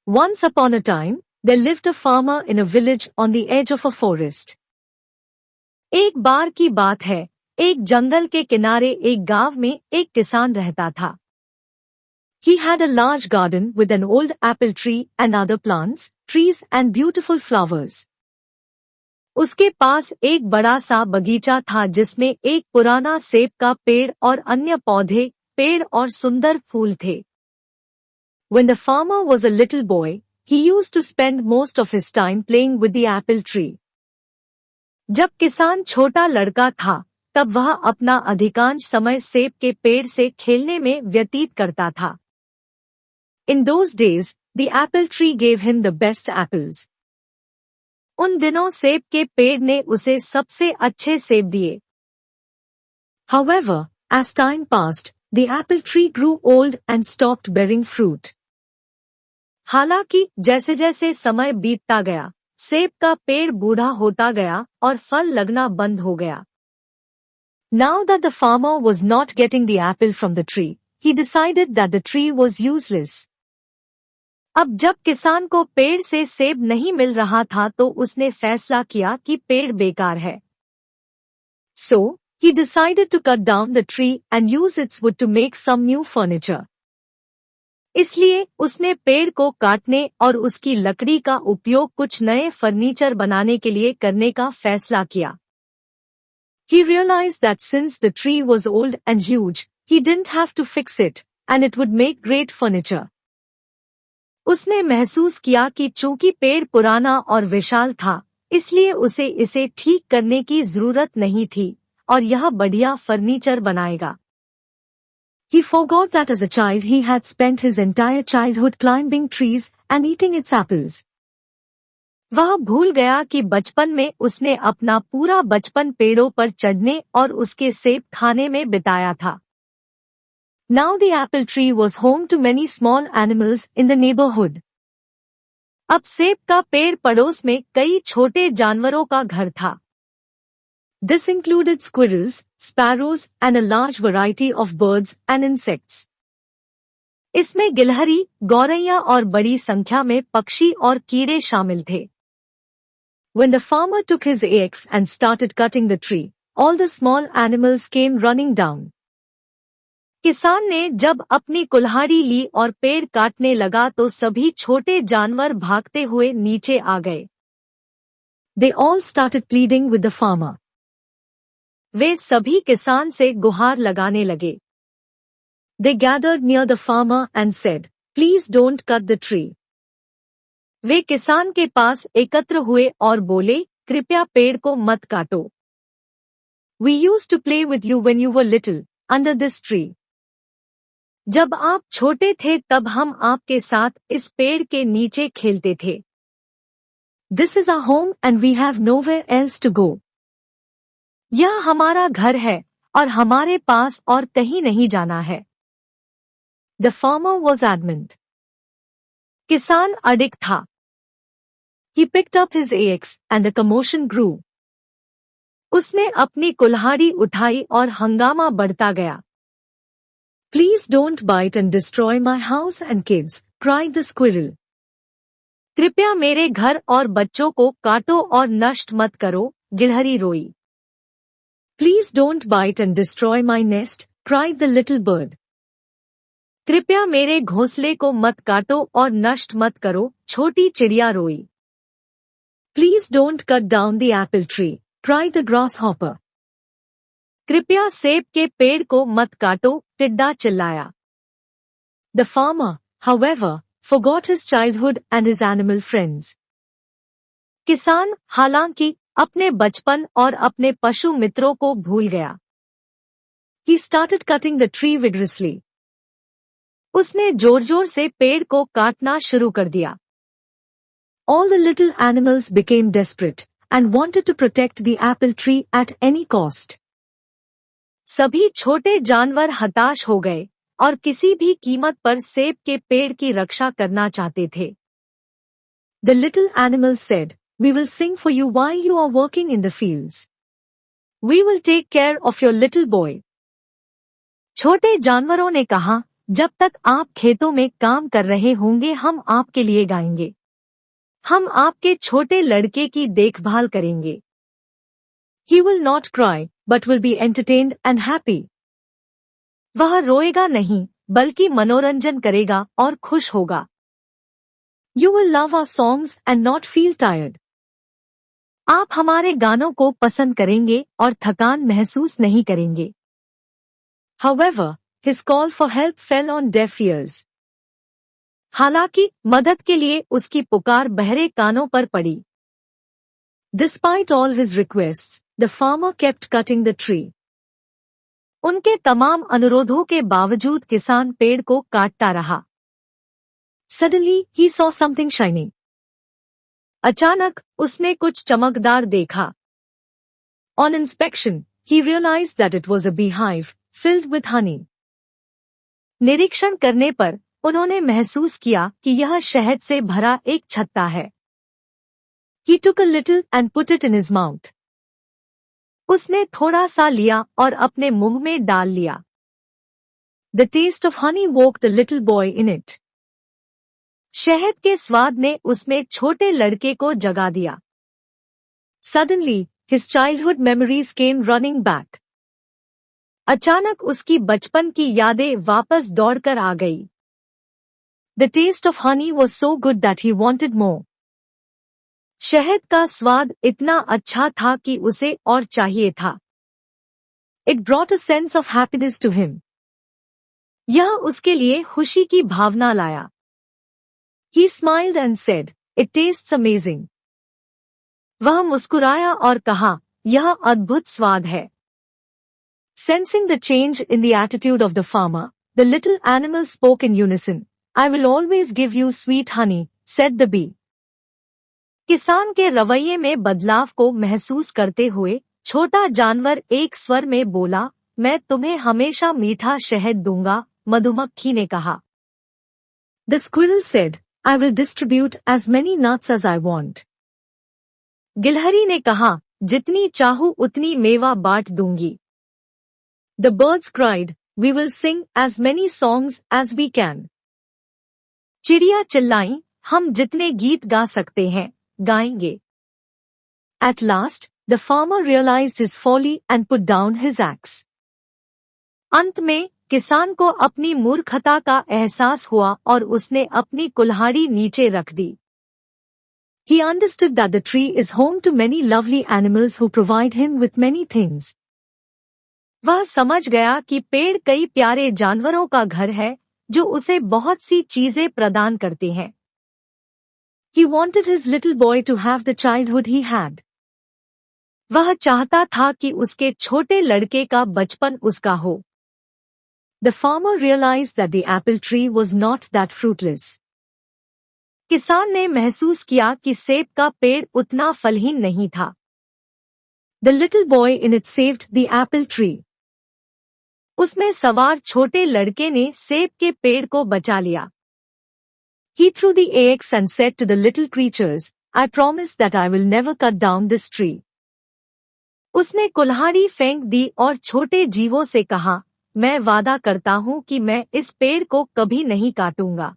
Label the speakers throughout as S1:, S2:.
S1: Once upon a time, there lived a farmer in a village on the edge of a forest. एक बार की बात है, एक जंगल के किनारे एक गांव में एक किसान रहता था. He had a large garden with an old apple tree and other plants, trees and beautiful flowers. उसके पास एक बड़ा सा बगीचा था जिसमें एक पुराना सेब का पेड़ और अन्य पौधे, पेड़ और सुंदर फूल थे. When the farmer was a little boy, he used to spend most of his time playing with the apple tree. जब किसान छोटा लड़का था, तब वह अपना अधिकांश समय सेब के पेड़ से खेलने में व्यतीत करता था. In those days, the apple tree gave him the best apples. उन दिनों सेब के पेड़ ने उसे सबसे अच्छे सेब दिए. However, as time passed, the apple tree grew old and stopped bearing fruit. हालांकि जैसे जैसे समय बीतता गया, सेब का पेड़ बूढ़ा होता गया और फल लगना बंद हो गया. Now that the farmer was not getting the apple from the tree, he decided that the tree was useless. अब जब किसान को पेड़ से सेब नहीं मिल रहा था तो उसने फैसला किया कि पेड़ बेकार है. So, he decided to cut down the tree and use its wood to make some new furniture. इसलिए उसने पेड़ को काटने और उसकी लकड़ी का उपयोग कुछ नए फर्नीचर बनाने के लिए करने का फैसला किया. He realized that since the tree was old and huge, he didn't have to fix it, and it would make great furniture. उसने महसूस किया कि चूंकि पेड़ पुराना और विशाल था, इसलिए उसे इसे ठीक करने की जरूरत नहीं थी, और यह बढ़िया फर्नीचर बनाएगा. He forgot that as a child he had spent his entire childhood climbing trees and eating its apples. वह भूल गया कि बचपन में उसने अपना पूरा बचपन पेड़ों पर चढ़ने और उसके सेब खाने में बिताया था. Now the apple tree was home to many small animals in the neighborhood. अब सेब का पेड़ पड़ोस में कई छोटे जानवरों का घर था. This included squirrels, sparrows and a large variety of birds and insects. इसमें गिलहरी, गौरैया और बड़ी संख्या में पक्षी और कीड़े शामिल थे. When the farmer took his axe and started cutting the tree, all the small animals came running down. किसान ने जब अपनी कुल्हाड़ी ली और पेड़ काटने लगा तो सभी छोटे जानवर भागते हुए नीचे आ गए. They all started pleading with the farmer. वे सभी किसान से गुहार लगाने लगे. They gathered near the farmer and said, "Please don't cut the tree." वे किसान के पास एकत्र हुए और बोले, कृपया पेड़ को मत काटो. We used to play with you when you were little, under this tree. जब आप छोटे थे तब हम आपके साथ इस पेड़ के नीचे खेलते थे. This is our home and we have nowhere else to go. यह हमारा घर है और हमारे पास और कहीं नहीं जाना है. The farmer was adamant. किसान अडिग था. He picked up his axe and the commotion grew. उसने अपनी कुल्हाड़ी उठाई और हंगामा बढ़ता गया. Please don't bite and destroy my house and kids, cried the squirrel. कृपया मेरे घर और बच्चों को काटो और नष्ट मत करो, गिलहरी रोई. Please don't bite and destroy my nest, cried the little bird. कृपया मेरे घोंसले को मत काटो और नष्ट मत करो, छोटी चिड़िया रोई. Please don't cut down the apple tree, cried the grasshopper. कृपया सेब के पेड़ को मत काटो, टिड्डा चिल्लाया. The farmer, however, forgot his childhood and his animal friends. किसान, हालांकि, अपने बचपन और अपने पशु मित्रों को भूल गया. He started cutting the tree vigorously. उसने जोर-जोर से पेड़ को काटना शुरू कर दिया. All the little animals became desperate and wanted to protect the apple tree at any cost. सभी छोटे जानवर हताश हो गए और किसी भी कीमत पर सेब के पेड़ की रक्षा करना चाहते थे. The little animals said, "We will sing for you while you are working in the fields. We will take care of your little boy." छोटे जानवरों ने कहा, जब तक आप खेतों में काम कर रहे होंगे हम आपके लिए गाएंगे। हम आपके छोटे लड़के की देखभाल करेंगे। He will not cry, but will be entertained and happy. वह रोएगा नहीं, बल्कि मनोरंजन करेगा और खुश होगा। You will love our songs and not feel tired. आप हमारे गानों को पसंद करेंगे और थकान महसूस नहीं करेंगे। However, his call for help fell on deaf ears. हालांकि मदद के लिए उसकी पुकार बहरे कानों पर पड़ी। Despite all his requests, the farmer kept cutting the tree. उनके तमाम अनुरोधों के बावजूद किसान पेड़ को काटता रहा। Suddenly, he saw something shining. अचानक उसने कुछ चमकदार देखा। On inspection, he realized that it was a beehive filled with honey. निरीक्षण करने पर उन्होंने महसूस किया कि यह शहद से भरा एक छत्ता है। He took a little and put it in his mouth. उसने थोड़ा सा लिया और अपने मुंह में डाल लिया। The taste of honey woke the little boy in it. शहद के स्वाद ने उसमें छोटे लड़के को जगा दिया। Suddenly, his childhood memories came running back. अचानक उसकी बचपन की यादें वापस दौड़कर आ गई। The taste of honey was so good that he wanted more. शहद का स्वाद इतना अच्छा था कि उसे और चाहिए था। It brought a sense of happiness to him. यह उसके लिए खुशी की भावना लाया। He smiled and said, "It tastes amazing." वह मुस्कुराया और कहा, यह अद्भुत स्वाद है। Sensing the change in the attitude of the farmer, the little animal spoke in unison. "I will always give you sweet honey," said the bee. किसान के रवैये में बदलाव को महसूस करते हुए छोटा जानवर एक स्वर में बोला, मैं तुम्हें हमेशा मीठा शहद दूंगा, मधुमक्खी ने कहा। The squirrel said, "I will distribute as many nuts as I want." गिलहरी ने कहा, जितनी चाहूं उतनी मेवा बांट दूंगी। The birds cried, "We will sing as many songs as we can." चिड़िया चिल्लाईं, हम जितने गीत गा सकते हैं, गाएंगे। At last, the farmer realized his folly and put down his axe. अंत में, किसान को अपनी मूर्खता का एहसास हुआ और उसने अपनी कुल्हाड़ी नीचे रख दी। He understood that the tree is home to many lovely animals who provide him with many things. वह समझ गया कि पेड़ कई प्यारे जानवरों का घर है, जो उसे बहुत सी चीजें प्रदान करते हैं। He wanted his little boy to have the childhood he had. वह चाहता था कि उसके छोटे लड़के का बचपन उसका हो। The farmer realized that the apple tree was not that fruitless. किसान ने महसूस किया कि सेब का पेड़ उतना फलहीन नहीं था। The little boy in it saved the apple tree. उसमें सवार छोटे लड़के ने सेब के पेड़ को बचा लिया। He threw the axe and said to the little creatures, "I promise that I will never cut down this tree." उसने कुल्हाड़ी फेंक दी और छोटे जीवों से कहा, मैं वादा करता हूं कि मैं इस पेड़ को कभी नहीं काटूंगा।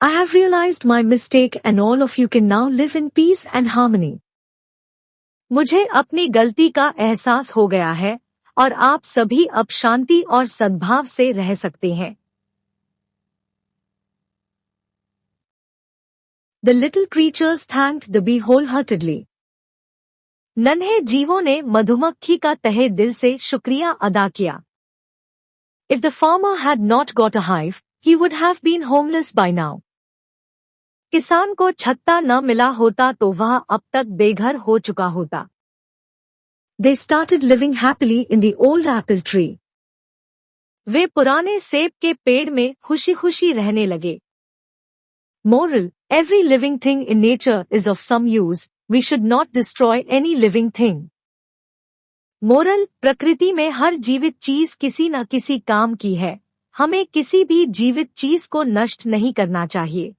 S1: I have realized my mistake and all of you can now live in peace and harmony. मुझे अपनी गलती का एहसास हो गया है और आप सभी अब शांति और सद्भाव से रह सकते हैं। The little creatures thanked the bee wholeheartedly. नन्हे जीवों ने मधुमक्खी का तहे दिल से शुक्रिया अदा किया। If the farmer had not got a hive, he would have been homeless by now. किसान को छत्ता न मिला होता तो वह अब तक बेघर हो चुका होता। They started living happily in the old apple tree. वे पुराने सेब के पेड़ में खुशी-खुशी रहने लगे। Moral: Every living thing in nature is of some use. We should not destroy any living thing. Moral: प्रकृति में हर जीवित चीज किसी न किसी काम की है। हमें किसी भी जीवित चीज को नष्ट नहीं करना चाहिए।